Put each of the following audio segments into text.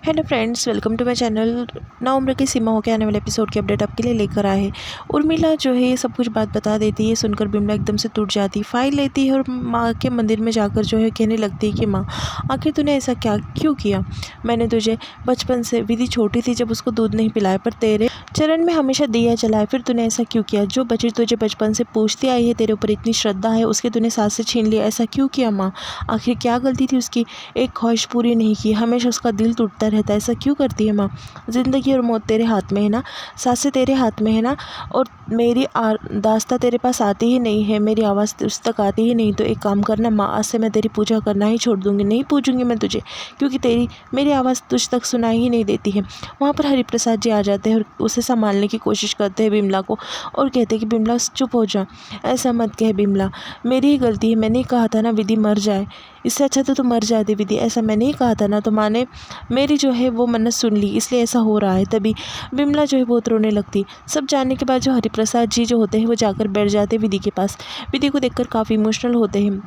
Hello friends, welcome to my channel. ना उम्र की सीमा होकर आने वाले एपिसोड की अपडेट आपके लिए लेकर आए हैं। उर्मिला जो है ये सब कुछ बात बता देती है। सुनकर बिमला एकदम से टूट जाती है, फाइल लेती है और माँ के मंदिर में जाकर जो है कहने लगती है कि माँ, आखिर तूने ऐसा क्यों किया। मैंने तुझे बचपन से, विधि छोटी थी जब उसको दूध नहीं पिलाया, पर तेरे चरण में हमेशा दिया जलाया, फिर तूने ऐसा क्यों किया। जो बच्ची तुझे बचपन से पूछती आई है, तेरे ऊपर इतनी श्रद्धा है, उसके तूने सास से छीन लिया, ऐसा क्यों किया माँ। आखिर क्या गलती थी उसकी, एक ख्वाहिश पूरी नहीं की, हमेशा उसका दिल टूटता रहता है, ऐसा क्यों करती है माँ। ज़िंदगी और मौत तेरे हाथ में है ना, सांसें तेरे हाथ में है ना, और मेरी दास्तां तेरे पास आती ही नहीं है, मेरी आवाज़ उस तक आती ही नहीं। तो एक काम करना माँ, आज से मैं तेरी पूजा करना ही छोड़ दूँगी, नहीं पूजूंगी मैं तुझे, क्योंकि मेरी आवाज़ तुझ तक सुनाई ही नहीं देती है। वहाँ पर हरिप्रसाद जी आ जाते हैं और उसे संभालने की कोशिश करते हैं बिमला को, और कहते हैं कि बिमला चुप हो जा, ऐसा मत कह बिमला, मेरी ही गलती है, मैंने ही कहा था ना विधि मर जाए, इससे अच्छा तो मर जाती विधि, ऐसा मैंने ही कहा था ना। तो माँ ने मेरी जो है वो मन्नत सुन ली, इसलिए ऐसा हो रहा है। तभी बिमला जो है बहुत रोने लगती। सब जानने के बाद जो हरिप्रसाद जी जो होते हैं वो जाकर बैठ जाते हैं विधि के पास। विधि को देखकर काफ़ी इमोशनल होते हैं,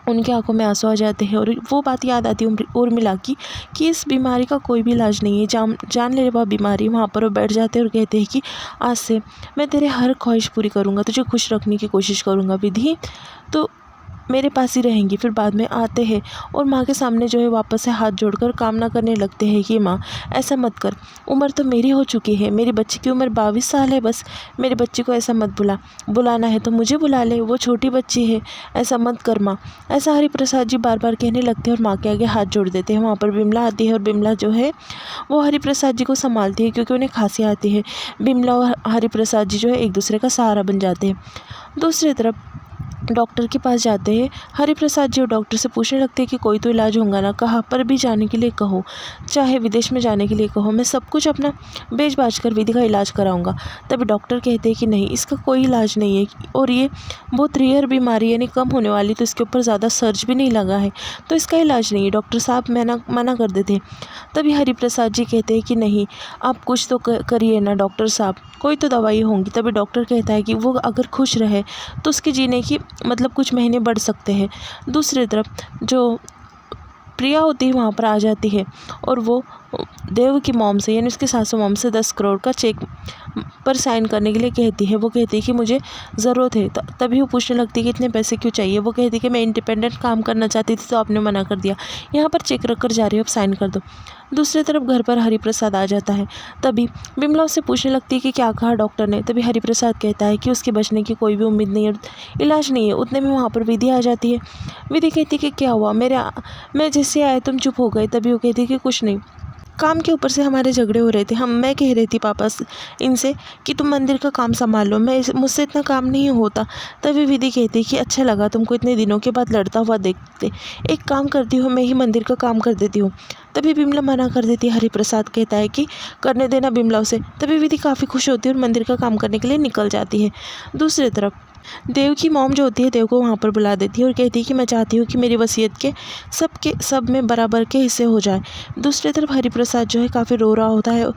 उनकी आंखों में आंसू आ जाते हैं, और वो बात याद आती है उर्मिला की कि इस बीमारी का कोई भी इलाज नहीं है, जान ले वह बीमारी। वहाँ पर वो बैठ जाते हैं और कहते हैं कि आज से मैं तेरे हर ख्वाहिश पूरी करूँगा, तुझे खुश रखने की कोशिश करूँगा विधि, तो मेरे पास ही रहेंगी। फिर बाद में आते हैं और माँ के सामने जो है वापस से हाथ जोड़कर कामना करने लगते हैं कि माँ ऐसा मत कर, उम्र तो मेरी हो चुकी है, मेरी बच्ची की उम्र 22 साल है, बस मेरी बच्ची को ऐसा मत बुलाना है तो मुझे बुला ले, वो छोटी बच्ची है, ऐसा मत कर माँ। ऐसा हरिप्रसाद जी बार बार कहने लगते हैं और माँ के आगे हाथ जोड़ देते हैं। वहाँ पर बिमला आती है और बिमला जो है वो हरिप्रसाद जी को संभालती है, क्योंकि उन्हें खांसी आती है। बिमला और हरिप्रसाद जी जो है एक दूसरे का सहारा बन जाते हैं। दूसरी तरफ डॉक्टर के पास जाते हैं हरिप्रसाद जी, और डॉक्टर से पूछने लगते हैं कि कोई तो इलाज होगा ना, कहाँ पर भी जाने के लिए कहो, चाहे विदेश में जाने के लिए कहो, मैं सब कुछ अपना बेच बाच कर विधि का इलाज कराऊंगा। तभी डॉक्टर कहते हैं कि नहीं, इसका कोई इलाज नहीं है, और ये बहुत रेयर बीमारी यानी कम होने वाली, तो इसके ऊपर ज़्यादा सर्च भी नहीं लगा है, तो इसका इलाज नहीं है, डॉक्टर साहब मना कर देते हैं। तभी हरिप्रसाद जी कहते हैं कि नहीं, आप कुछ तो करिए ना डॉक्टर साहब, कोई तो दवाई होंगी। तभी डॉक्टर कहता है कि वो अगर खुश रहे तो उसके जीने की मतलब कुछ महीने बढ़ सकते हैं। दूसरी तरफ जो प्रिया होती है वहाँ पर आ जाती है, और वो देव की मॉम से यानी उसके सासू मॉम से 10 करोड़ का चेक पर साइन करने के लिए कहती है। वो कहती है कि मुझे ज़रूरत है। तभी वो पूछने लगती है कि इतने पैसे क्यों चाहिए। वो कहती है कि मैं इंडिपेंडेंट काम करना चाहती थी, तो आपने मना कर दिया, यहाँ पर चेक रख कर जा रही हो, अब साइन कर दो। दूसरी तरफ घर पर हरिप्रसाद आ जाता है। तभी बिमला उससे पूछने लगती है कि क्या कहा डॉक्टर ने। तभी हरिप्रसाद कहता है कि उसके बचने की कोई भी उम्मीद नहीं है, इलाज नहीं है। उतने में वहाँ पर विधि आ जाती है। विधि कहती है कि क्या हुआ, मैं जैसे आए तुम चुप हो गए। तभी वो कहती है कि कुछ नहीं, काम के ऊपर से हमारे झगड़े हो रहे थे, मैं कह रही थी पापा इनसे कि तुम मंदिर का काम संभाल लो, मुझसे इतना काम नहीं होता। तभी विधि कहती कि अच्छा लगा तुमको इतने दिनों के बाद लड़ता हुआ देखते, एक काम करती हूँ, मैं ही मंदिर का काम कर देती हूँ। तभी बिमला मना कर देती है। हरिप्रसाद कहता है कि करने देना बिमला उसे। तभी विधि काफ़ी खुश होती है और मंदिर का काम करने के लिए निकल जाती है। दूसरी तरफ देव की मॉम जो होती है देव को वहाँ पर बुला देती है और कहती है कि मैं चाहती हूँ कि मेरी वसीयत के सब में बराबर के हिस्से हो जाए। दूसरी तरफ हरिप्रसाद जो है काफ़ी रो रहा होता है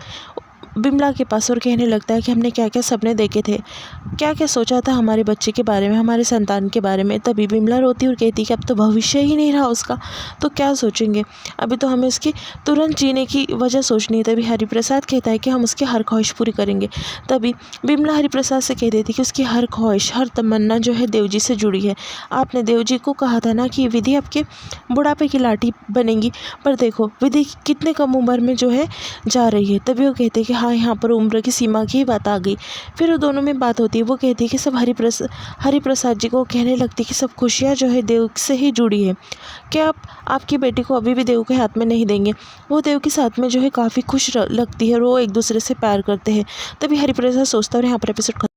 बिमला के पास, और कहने लगता है कि हमने क्या क्या सपने देखे थे, क्या क्या सोचा था हमारे बच्चे के बारे में, हमारे संतान के बारे में। तभी बिमला रोती और कहती कि अब तो भविष्य ही नहीं रहा उसका, तो क्या सोचेंगे, अभी तो हमें उसकी तुरंत जीने की वजह सोचनी है। तभी हरिप्रसाद कहता है कि हम उसकी हर ख्वाहिश पूरी करेंगे। तभी बिमला हरिप्रसाद से कह देती कि उसकी हर ख्वाहिश, हर तमन्ना जो है देव जी से जुड़ी है। आपने देव जी को कहा था ना कि विधि आपके बुढ़ापे की लाठी बनेगी, पर देखो विधि कितने कम उम्र में जो है जा रही है। तभी वो कहते हैं कि हाँ, यहाँ पर उम्र की सीमा की ही बात आ गई। फिर वो दोनों में बात होती है। वो कहती है कि सब हरिप्रसाद जी को कहने लगती है कि सब खुशियाँ जो है देव से ही जुड़ी है, क्या आप आपकी बेटी को अभी भी देव के हाथ में नहीं देंगे। वो देव के साथ में जो है काफ़ी खुश लगती है और वो एक दूसरे से प्यार करते हैं। तभी हरिप्रसाद सोचता है और यहाँ पर एपिसोड